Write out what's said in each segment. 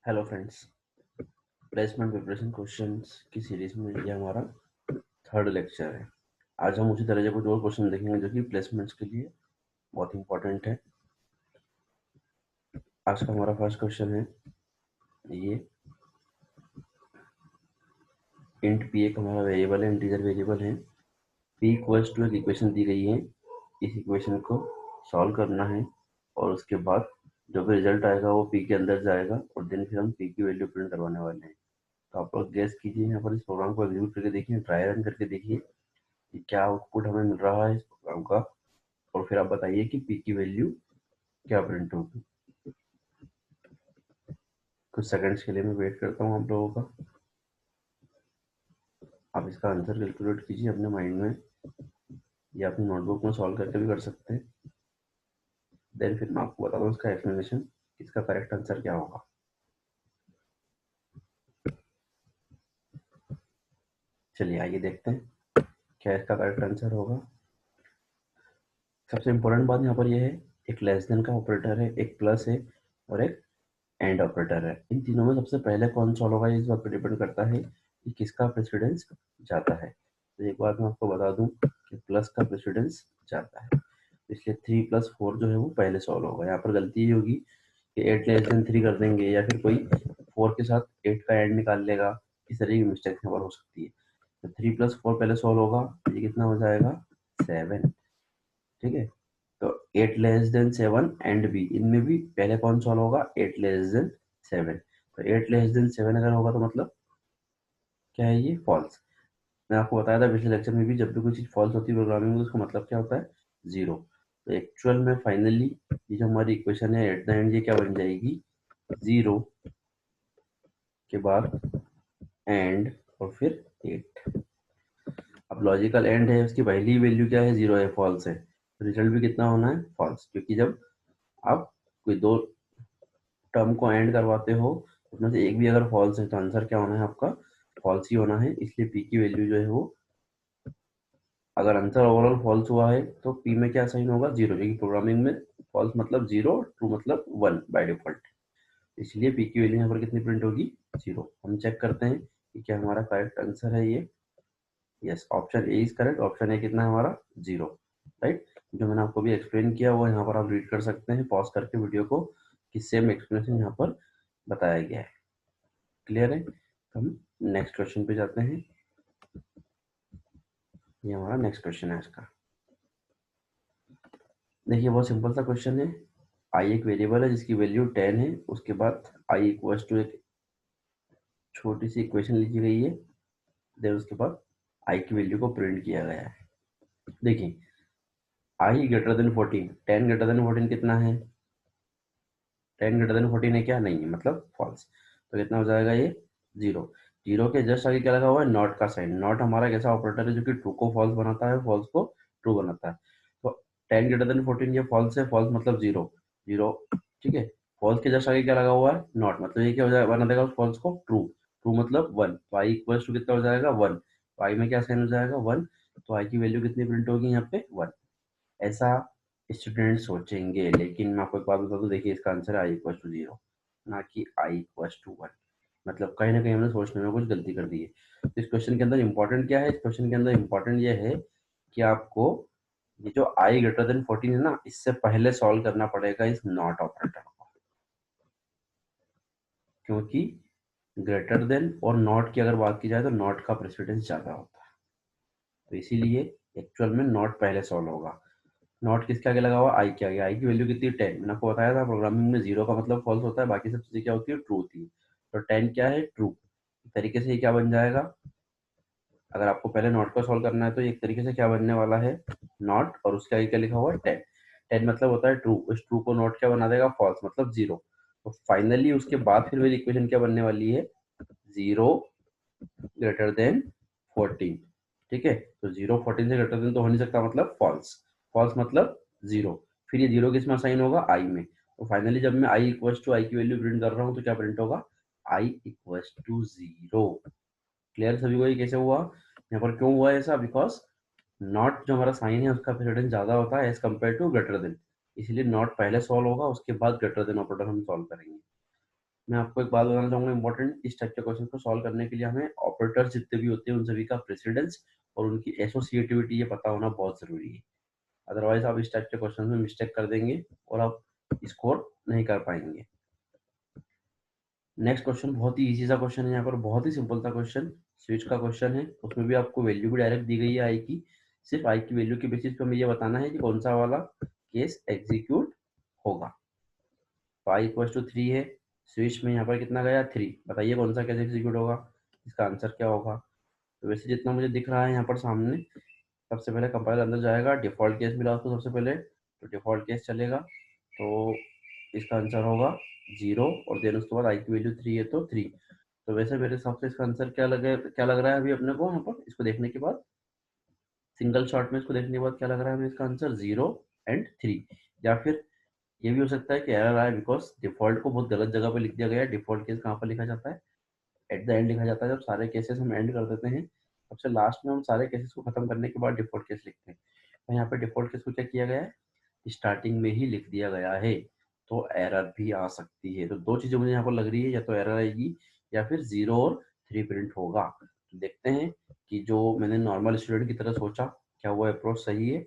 Hello friends, placement preparation questions की series में ये हमारा थर्ड लेक्चर है। आज हम उसी तरह के कुछ और क्वेश्चन देखेंगे जो कि प्लेसमेंट्स के लिए बहुत इंपॉर्टेंट है। आज का हमारा फर्स्ट क्वेश्चन है ये, इंट पी एक हमारा वेरिएबल है, इंटीजर वेरिएबल है। पी इक्वल्स टू एक इक्वेशन दी गई है, इस इक्वेशन को सॉल्व करना है और उसके बाद जो भी रिजल्ट आएगा वो पी के अंदर जाएगा और देन फिर हम पी की वैल्यू प्रिंट करवाने वाले हैं। तो आप लोग गेस कीजिए, यहाँ पर इस प्रोग्राम को एग्जीक्यूट करके देखिए, ट्राई रन करके देखिए कि क्या आउटपुट हमें मिल रहा है इस प्रोग्राम का, और फिर आप बताइए कि पी की वैल्यू क्या प्रिंट होगी। कुछ सेकंड्स के लिए मैं वेट करता हूँ आप लोगों का। आप इसका आंसर कैलकुलेट कीजिए अपने माइंड में या अपनी नोटबुक में सॉल्व करके भी कर सकते हैं। देन फिर मैं आपको बताता हूँ इसका एक्सप्लेनेशन, इसका करेक्ट आंसर क्या होगा। चलिए आइए देखते हैं क्या इसका करेक्ट आंसर होगा। सबसे इम्पोर्टेंट बात यहाँ पर यह है, एक लेस देन का ऑपरेटर है, एक प्लस है और एक एंड ऑपरेटर है। इन तीनों में सबसे पहले कौन सॉल्व होगा इस बात पर डिपेंड करता है कि किसका प्रेसिडेंस जाता है। तो एक बात मैं आपको बता दूं कि प्लस का प्रेसिडेंस जाता है, इसलिए 3+4 जो है वो पहले सॉल्व होगा। यहाँ पर गलती ये होगी कि 8<3 कर देंगे या फिर कोई 4 के साथ 8 का एंड निकाल लेगा, इस तरह की मिस्टेक यहाँ पर हो सकती है। तो 3+4 पहले सॉल्व होगा, ये कितना हो जाएगा 7। ठीक है, तो 8<7 एंड बी, इनमें भी पहले कौन सॉल्व होगा 8<7। तो 8<7 अगर होगा तो मतलब क्या है, ये फॉल्स। मैं आपको बताया था पिछले लेक्चर में भी, जब भी कोई चीज फॉल्स होती है प्रोग्रामिंग में तो उसका मतलब क्या होता है, जीरो। तो एक्चुअल में फाइनली ये जो हमारी इक्वेशन है एट द एंड ये क्या बन जाएगी, जीरो के बाद एंड और फिर 8। अब लॉजिकल एंड है, उसकी पहली वैल्यू क्या है, जीरो है, फॉल्स है, तो रिजल्ट भी कितना होना है, फॉल्स। क्योंकि जब आप कोई दो टर्म को एंड करवाते हो उसमें से एक भी अगर फॉल्स है तो आंसर क्या होना है आपका, फॉल्स ही होना है। इसलिए पी की वैल्यू जो है वो, अगर आंसर ओवरऑल फॉल्स हुआ है तो पी में क्या साइन होगा, जीरो, क्योंकि प्रोग्रामिंग में फॉल्स मतलब जीरो, ट्रू मतलब 1 बाय डिफॉल्ट। इसलिए पी की वैल्यू यहाँ पर कितनी प्रिंट होगी, जीरो। हम चेक करते हैं कि क्या हमारा करेक्ट आंसर है ये। Yes, option A is correct. Option A कितना है हमारा, जीरो। राइट, जो मैंने आपको भी एक्सप्लेन किया वो यहाँ पर आप रीड कर सकते हैं पॉज करके वीडियो को, कि सेम एक्सप्लेनेशन यहाँ पर बताया गया है। क्लियर है, तो हम नेक्स्ट क्वेश्चन पे जाते हैं। ये हमारा नेक्स्ट क्वेश्चन है इसका। देखिए बहुत सिंपल सा क्वेश्चन है। आई एक वेरिएबल है जिसकी वैल्यू 10 है, उसके बाद आई इक्वल्स टू एक छोटी सी इक्वेशन लिखी गई है, देन उसके बाद आई की वैल्यू को प्रिंट किया गया है। देखिए आई ग्रेटर देन 14, 10 ग्रेटर देन 14 कितना है, 10 ग्रेटर देन 14 है क्या, नहीं है, मतलब फॉल्स। तो कितना हो जाएगा ये, जीरो। जीरो के जस्ट आगे क्या लगा हुआ है, नॉट का साइन। नॉट हमारा एक ऐसा ऑपरेटर है जो कि ट्रू को फॉल्स बनाता है, फॉल्स को ट्रू बनाता है। तो 10 ग्रेटर देन 14 ये फॉल्स है, फॉल्स मतलब जीरो, जीरो। ठीक है, फॉल्स के जस्ट आगे क्या लगा हुआ है, नॉट, मतलब ये क्या हो जाएगा, बना देगा उस फॉल्स को ट्रू। ट्रू मतलब 1, तो आई इक्वल्स टू कितना हो जाएगा 1। तो आई में क्या साइन हो जाएगा 1, तो आई की वैल्यू कितनी प्रिंट होगी यहाँ पे 1। ऐसा स्टूडेंट सोचेंगे, लेकिन मैं आपको एक बात बता दूं, देखिए इसका आंसर है आई इक्वल टू जीरो, ना कि आई इक्वल टू 1। मतलब कहीं ना कहीं हमने सोचने में कुछ गलती कर दी है। तो इस क्वेश्चन के अंदर इंपॉर्टेंट क्या है, इस क्वेश्चन के अंदर इंपॉर्टेंट ये है कि आपको ये जो आई ग्रेटर देन 14 है ना, इससे पहले सॉल्व करना पड़ेगा इस नॉट ऑपरेटर को, क्योंकि ग्रेटर देन और नॉट की अगर बात की जाए तो नॉट का प्रेसिडेंस ज्यादा होता है। तो इसीलिए एक्चुअल में नॉट पहले सॉल्व होगा। नॉट किसके आगे लगा हुआ, आई के आगे। आई की वैल्यू कितनी है 10, मैंने आपको बताया था प्रोग्रामिंग में जीरो का मतलब फॉल्स होता है, बाकी सब चीजें क्या होती है, ट्रू होती है। तो 10 क्या है, ट्रू। इस तरीके से ये क्या बन जाएगा, अगर आपको पहले नॉट को सॉल्व करना है तो एक तरीके से क्या बनने वाला है, नॉट और उसके आगे क्या लिखा हुआ है 10। 10 मतलब होता है ट्रू, उस ट्रू को नॉट क्या बना देगा, फॉल्स मतलब जीरो। तो फाइनली उसके बाद फिर मेरी इक्वेशन क्या बनने वाली है, जीरो ग्रेटर देन 14। ठीक है, तो जीरो 14 से ग्रेटर देन तो हो नहीं सकता, मतलब फॉल्स। फॉल्स मतलब जीरो। फिर ये जीरो किसमें साइन होगा, आई में। तो फाइनली जब मैं आई इक्वल्स टू आई की वैल्यू प्रिंट कर रहा हूँ तो क्या प्रिंट होगा, I equals to zero. Clear सभी को ये कैसे हुआ, यहाँ पर क्यों हुआ ऐसा, बिकॉज नॉट जो हमारा साइन है उसका प्रेसिडेंस ज्यादा होता है as compare to greater than, इसलिए नॉट पहले सॉल्व होगा, उसके बाद ग्रेटर देन ऑपरेटर हम सॉल्व करेंगे। मैं आपको एक बात बताना चाहूंगा इंपॉर्टेंट, इस टाइप के क्वेश्चन को सॉल्व करने के लिए हमें ऑपरेटर्स जितने भी होते हैं उन सभी का प्रेसिडेंस और उनकी एसोसिएटिविटी ये पता होना बहुत जरूरी है। अदरवाइज आप इस टाइप के क्वेश्चन में मिस्टेक कर देंगे और आप स्कोर नहीं कर पाएंगे। नेक्स्ट क्वेश्चन बहुत ही इजी सा क्वेश्चन है, यहाँ पर बहुत ही सिंपल सा क्वेश्चन, स्विच का क्वेश्चन है। उसमें भी आपको वैल्यू भी डायरेक्ट दी गई है आई की, सिर्फ आई की वैल्यू के बेसिस पे हमें ये बताना है कि कौन सा वाला केस एग्जीक्यूट होगा। तो आई इक्वल टू 3 है, स्विच में यहाँ पर कितना गया 3, बताइए कौन सा केस एग्जीक्यूट होगा, इसका आंसर क्या होगा। तो वैसे जितना मुझे दिख रहा है यहाँ पर सामने, सबसे पहले कंपाइलर अंदर जाएगा, डिफॉल्ट केस मिला उसको सबसे पहले, तो डिफॉल्ट केस चलेगा, तो इसका आंसर होगा 0 और देन उसके बाद आई की वैल्यू 3 है तो 3। तो वैसे मेरे हिसाब से इसका आंसर क्या लग रहा है अभी अपने को यहाँ पर, इसको देखने के बाद सिंगल शॉट में इसको देखने के बाद क्या लग रहा है हमें, इसका आंसर 0 एंड 3। या फिर ये भी हो सकता है कि एरर आए बिकॉज डिफॉल्ट को बहुत गलत जगह पे लिख दिया गया है। डिफॉल्ट केस कहाँ पर लिखा जाता है, एट द एंड लिखा जाता है। जब सारे केसेस हम एंड कर देते हैं सबसे लास्ट में हम सारे केसेस को खत्म करने के बाद डिफॉल्ट केस लिखते हैं। तो यहाँ पे डिफॉल्ट केस को क्या किया गया है, स्टार्टिंग में ही लिख दिया गया है, तो एरर भी आ सकती है। तो दो चीजें मुझे यहाँ पर लग रही है, या तो एरर आएगी या फिर 0 और 3 प्रिंट होगा। तो देखते हैं कि जो मैंने नॉर्मल स्टूडेंट की तरह सोचा क्या वो अप्रोच सही है।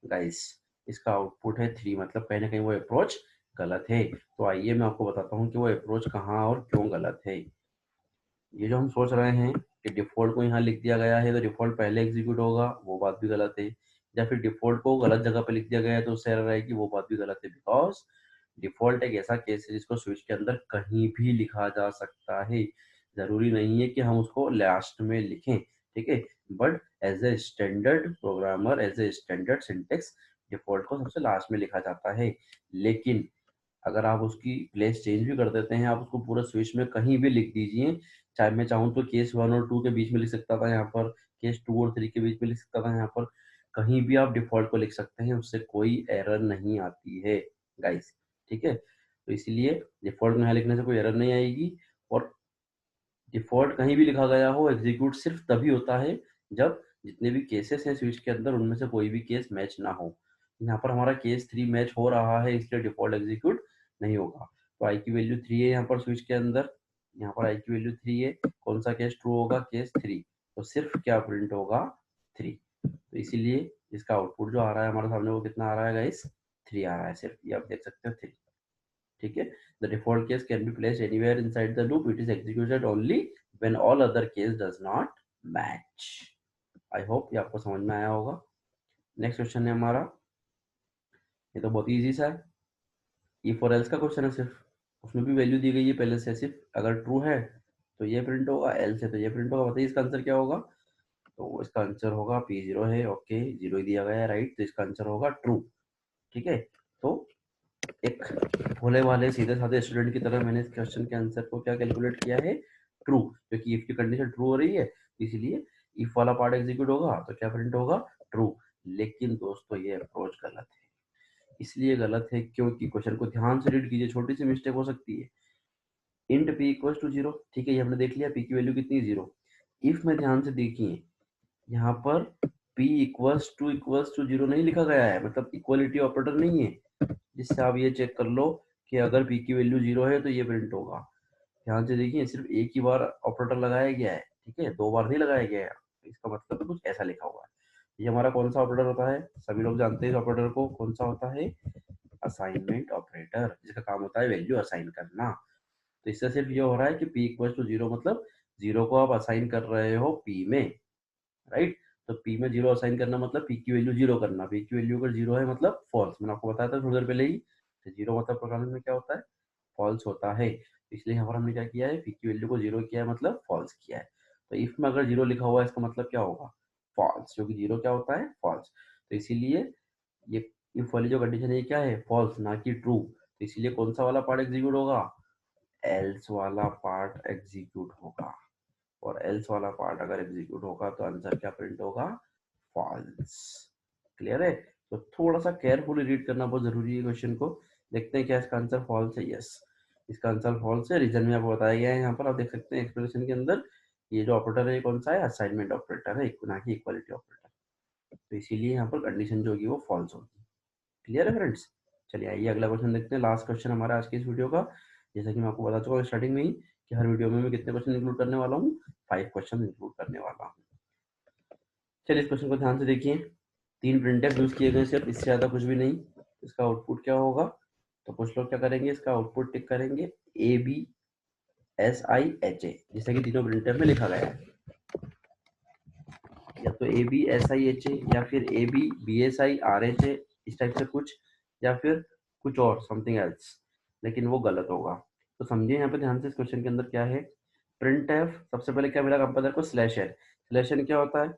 गाइस इसका आउटपुट है 3, मतलब कहीं ना कहीं वो अप्रोच गलत है। तो आइए मैं आपको बताता हूँ कि वो अप्रोच कहाँ और क्यों गलत है। ये जो हम सोच रहे हैं कि डिफॉल्ट को यहाँ लिख दिया गया है तो डिफॉल्ट पहले एग्जीक्यूट होगा, वो बात भी गलत है। या फिर डिफॉल्ट को गलत जगह पे लिख दिया गया है तो उससे एरर आएगी, वो बात भी गलत है। बिकॉज डिफॉल्ट एक ऐसा केस है जिसको स्विच के अंदर कहीं भी लिखा जा सकता है, जरूरी नहीं है कि हम उसको लास्ट में लिखें, ठीक है। But as a standard programmer, as a standard syntax, default को सबसे लास्ट में लिखा जाता है। लेकिन अगर आप उसकी प्लेस चेंज भी कर देते हैं, आप उसको पूरा स्विच में कहीं भी लिख दीजिए, चाहे मैं चाहूँ तो केस 1 और 2 के बीच में लिख सकता था यहाँ पर, केस 2 और 3 के बीच में लिख सकता था यहाँ पर, कहीं भी आप डिफॉल्ट को लिख सकते हैं, उससे कोई एरर नहीं आती है गाइस, ठीक है। तो इसलिए डिफॉल्ट में यहाँ लिखने से कोई एरर नहीं आएगी। और डिफॉल्ट कहीं भी लिखा गया हो, एग्जीक्यूट सिर्फ तभी होता है जब जितने भी केसेस हैं स्विच के अंदर उनमें से कोई भी केस मैच ना हो। यहाँ पर हमारा केस 3 मैच हो रहा है, इसलिए डिफॉल्ट एग्जीक्यूट नहीं होगा। तो आई की वैल्यू 3 है यहाँ पर स्विच के अंदर, यहाँ पर आई की वैल्यू 3 है, कौन सा केस ट्रू होगा, केस 3। तो सिर्फ क्या प्रिंट होगा, 3। तो इसीलिए इसका आउटपुट जो आ रहा है हमारे सामने वो कितना आ रहा है गाइस, 3 आ रहा है सिर्फ, ये आप देख सकते हो 3, ठीक है। The default case can be placed anywhere inside the loop, it is executed only when all other case does not match. I hope ये आपको समझ में आया होगा। नेक्स्ट क्वेश्चन है हमारा, ये तो बहुत इजी सा है, इफ और एल्स का क्वेश्चन है सिर्फ, उसमें भी वैल्यू दी गई है पहले से, सिर्फ अगर ट्रू है तो ये प्रिंट होगा, एल्स है तो ये प्रिंट होगा। बताइए इसका आंसर क्या होगा। तो इसका आंसर होगा P0 है, ओके 0 ही दिया गया है, राइट। तो इसका आंसर होगा ट्रू, ठीक है। तो एक भोले वाले सीधे साधे स्टूडेंट की तरह मैंने इस क्वेश्चन के आंसर को क्या कैलकुलेट किया है, ट्रू, क्योंकि इफ की कंडीशन ट्रू हो रही है, इसलिए इफ वाला पार्ट एग्जीक्यूट होगा तो क्या प्रिंट होगा, ट्रू। लेकिन दोस्तों ये अप्रोच गलत है, इसलिए गलत है क्योंकि क्वेश्चन को ध्यान से रीड कीजिए, छोटी सी मिस्टेक हो सकती है। इंट p इक्वल टू 0, ठीक है, ये हमने देख लिया p की वैल्यू कितनी, 0। इफ में ध्यान से देखिए, यहाँ पर p इक्वल्स टू 0 नहीं लिखा गया है, मतलब इक्वलिटी ऑपरेटर नहीं है, जिससे आप ये चेक कर लो कि अगर p की वैल्यू 0 है तो ये प्रिंट होगा। ध्यान से देखिए, सिर्फ एक ही बार ऑपरेटर लगाया गया है, ठीक है, दो बार नहीं लगाया गया है। इसका मतलब कुछ ऐसा लिखा हुआ है। ये हमारा कौन सा ऑपरेटर होता है, सभी लोग जानते हैं इस ऑपरेटर को, कौन सा होता है, असाइनमेंट ऑपरेटर, जिसका काम होता है वैल्यू असाइन करना। तो इससे सिर्फ ये हो रहा है कि p इक्वल टू 0, मतलब 0 को आप असाइन कर रहे हो p में, राइट। तो p में 0 असाइन करना मतलब p की वैल्यू 0 करना, p की वैल्यू अगर 0 है मतलब फॉल्स, मैंने आपको बताया था थोड़ी देर पहले ही। तो 0 मतलब प्रोग्रामिंग में क्या होता है, फॉल्स होता है। इसलिए यहाँ पर हमने क्या किया है, p की वैल्यू को 0 किया है मतलब फॉल्स किया है। तो इफ में अगर 0 लिखा हुआ है इसका मतलब क्या होगा, फॉल्स, क्योंकि 0 क्या होता है, फॉल्स। तो इसीलिए ये इफ वाली जो कंडीशन है ये क्या है, फॉल्स ना कि ट्रू। तो इसीलिए कौन सा वाला पार्ट एग्जीक्यूट होगा, एल्स वाला पार्ट एग्जीक्यूट होगा। और एल्स वाला पार्ट अगर एग्जीक्यूट होगा तो आंसर क्या प्रिंट होगा, फॉल्स। क्लियर है। तो थोड़ा सा केयरफुली रीड करना बहुत जरूरी है क्वेश्चन को। देखते हैं क्या इसका आंसर फॉल्स है, यस इसका आंसर फॉल्स है। रीजन में आपको बताया गया है, यहाँ पर आप देख सकते हैं एक्सप्रेशन के अंदर, ये जो ऑपरेटर है कौन सा है, असाइनमेंट ऑपरेटर है, ना कि इक्वालिटी ऑपरेटर। तो इसीलिए यहाँ पर कंडीशन जो होगी वो फॉल्स होगी। क्लियर है फ्रेंड्स। चलिए आइए अगला क्वेश्चन देखते हैं, लास्ट क्वेश्चन हमारा आज की इस वीडियो का। जैसा कि मैं आपको बता चुका हूँ स्टार्टिंग में ही कि हर वीडियो में मैं कितने क्वेश्चन इंक्लूड करने वाला हूँ, 5 क्वेश्चन इंक्लूड करने वाला हूँ। चलिए इस क्वेश्चन को ध्यान से देखिए। 3 प्रिंटफ यूज किए गए सिर्फ, इससे ज्यादा कुछ भी नहीं। इसका आउटपुट क्या होगा? तो कुछ लोग क्या करेंगे, इसका आउटपुट टिक करेंगे ABSIHA, जैसा कि तीनों प्रिंटफ में लिखा गया है, या तो ABSIHA या फिर ABBSIRHA, इस टाइप से कुछ, या फिर कुछ और समथिंग एल्स, लेकिन वो गलत होगा। तो समझिए यहाँ पे ध्यान से इस क्वेश्चन के अंदर क्या है। प्रिंट एफ, सबसे पहले क्या मिला कंपाइलर को, स्लैश एन। स्लैश एन क्या होता है?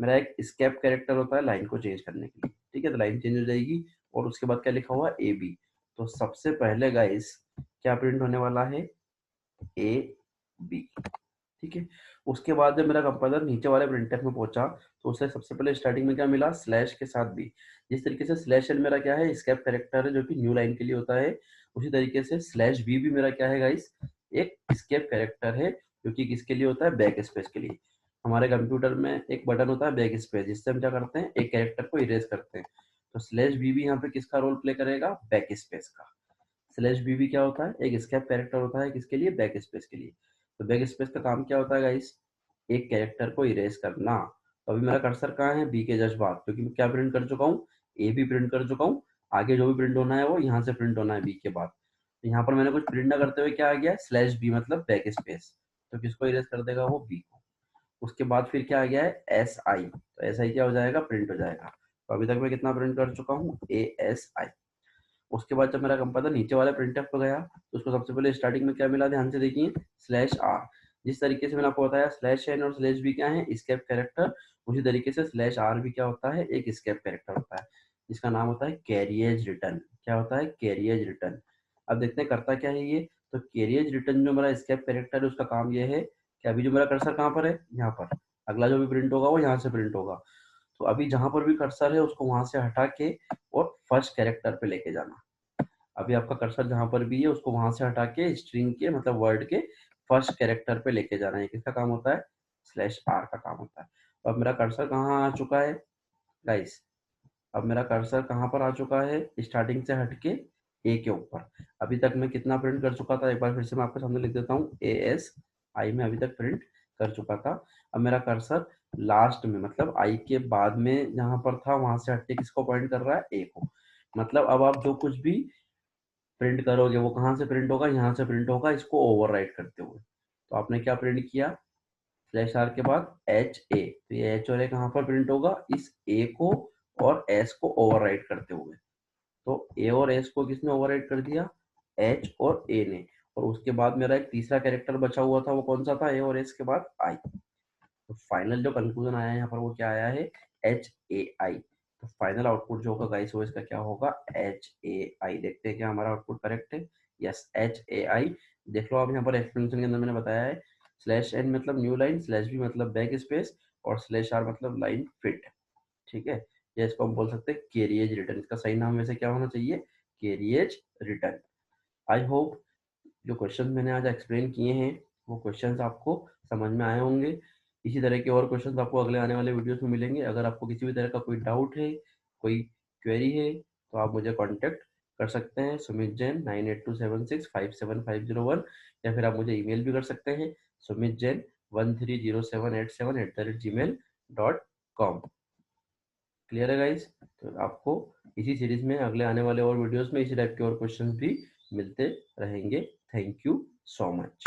मेरा एक स्केप कैरेक्टर होता है लाइन को चेंज करने के लिए, ठीक है। तो लाइन चेंज हो जाएगी और उसके बाद क्या लिखा हुआ है, ए बी। तो सबसे पहले गाइस क्या प्रिंट होने वाला है, ए बी, ठीक है। उसके बाद जब मेरा कंपाइलर नीचे वाले प्रिंटफ में पहुंचा तो उसे सबसे पहले स्टार्टिंग में क्या मिला, स्लैश के साथ बी। जिस तरीके से स्लैश एन मेरा क्या है, स्केप कैरेक्टर है जो कि न्यू लाइन के लिए होता है, उसी तरीके से स्लैश बी भी मेरा क्या है गाइस, एक स्केप कैरेक्टर है जो कि किसके लिए होता है, बैक स्पेस के लिए। हमारे कंप्यूटर में एक बटन होता है बैक स्पेस, जिससे हम क्या करते हैं, एक कैरेक्टर को इरेज करते हैं। तो स्लैश बी भी यहाँ पे किसका रोल प्ले करेगा, बैक स्पेस का। स्लैश बी भी क्या होता है, एक स्केप कैरेक्टर होता है किसके लिए, बैक स्पेस के लिए। तो बैक स्पेस का काम क्या होता है गाइस, एक कैरेक्टर को इरेज करना। तो अभी मेरा कर्सर कहाँ है, बी के जस्ट बाद, क्योंकि मैं क्या प्रिंट कर चुका हूँ, ए भी प्रिंट कर चुका हूँ। आगे जो भी प्रिंट होना है वो यहाँ से प्रिंट होना है बी के बाद। तो यहाँ पर मैंने कुछ प्रिंट ना करते हुए क्या आ गया, स्लैश बी मतलब बैक स्पेस। तो किसको इरेज कर देगा, वो बी को। उसके बाद फिर क्या आ गया है, एस आई। तो एस आई क्या हो जाएगा, प्रिंट हो जाएगा। तो अभी तक मैं कितना प्रिंट कर चुका हूँ, ASI। उसके बाद जब मेरा कंपाइलर नीचे वाले प्रिंटफ पे गया तो उसको सबसे पहले स्टार्टिंग में क्या मिला, ध्यान से देखिए, स्लैश आर। जिस तरीके से मैंने आपको बताया स्लैश एन और स्लैश बी क्या है, स्केप कैरेक्टर, उसी तरीके से स्लैश आर भी क्या होता है, एक स्केप कैरेक्टर होता है जिसका नाम होता है कैरियज रिटर्न। क्या होता है, कैरियज रिटर्न। अब देखते हैं करता क्या है ये। तो कैरियज रिटर्न जो मेरा स्केप कैरेक्टर है उसका काम ये है कि अभी जो मेरा कर्सर कहाँ पर है, यहाँ पर, अगला जो भी प्रिंट होगा वो यहाँ से प्रिंट होगा। तो अभी जहां पर भी कर्सर है उसको वहां से हटा के और फर्स्ट कैरेक्टर पे लेके जाना। अभी आपका कर्सर जहां पर भी है उसको वहां से हटा के स्ट्रिंग के मतलब वर्ड के फर्स्ट कैरेक्टर पे लेके जाना है। किसका काम होता है, स्लैश आर का काम होता है। तो अब मेरा कर्सर कहाँ आ चुका है गाइस, अब मेरा कर्सर कहाँ पर आ चुका है, स्टार्टिंग से हट के ए के ऊपर। अभी तक मैं कितना प्रिंट कर चुका था, एक बार फिर से मैं आपके सामने लिख देता हूँ, ASI में अभी तक प्रिंट कर चुका था। अब मेरा कर्सर लास्ट में मतलब आई के बाद में जहां पर था वहां से हट के किसको पॉइंट कर रहा है, ए को। मतलब अब आप जो कुछ भी प्रिंट करोगे वो कहाँ से प्रिंट होगा, यहाँ से प्रिंट होगा इसको ओवरराइट करते हुए। तो आपने क्या प्रिंट किया, स्लैश आर के बाद HA। तो ये H और A कहाँ पर प्रिंट होगा, इस A को और S को ओवरराइट करते हुए। तो A और S को किसने ओवरराइट कर दिया, H और A ने। और उसके बाद मेरा एक तीसरा कैरेक्टर बचा हुआ था, वो कौन सा था, A और S के बाद I। तो फाइनल जो कंक्लूजन आया है यहाँ पर वो क्या आया है, HAI। तो फाइनल आउटपुट जो होगा गाइस वो इसका क्या होगा, HAI। देखते हैं क्या हमारा आउटपुट करेक्ट है, यस HAI। देख लो आप यहाँ पर एक्सप्लेनेशन के अंदर मैंने बताया है, स्लैश एन मतलब न्यू लाइन, स्लैश बी मतलब बैक स्पेस, और स्लैश आर मतलब लाइन फिट, ठीक है। या इसको हम बोल सकते हैं कैरियज रिटर्न। इसका सही नाम वैसे क्या होना चाहिए, कैरियज रिटर्न। आई होप जो क्वेश्चन मैंने आज एक्सप्लेन किए हैं वो क्वेश्चंस आपको समझ में आए होंगे। इसी तरह के और क्वेश्चंस आपको अगले आने वाले वीडियोस में मिलेंगे। अगर आपको किसी भी तरह का कोई डाउट है, कोई क्वेरी है, तो आप मुझे कांटेक्ट कर सकते हैं, सुमित जैन 9827657501। या फिर आप मुझे ईमेल भी कर सकते हैं, sumitjain130787@gmail.com। क्लियर है गाइस। तो आपको इसी सीरीज में अगले आने वाले और वीडियोस में इसी टाइप के और क्वेश्चंस भी मिलते रहेंगे। Thank you so much.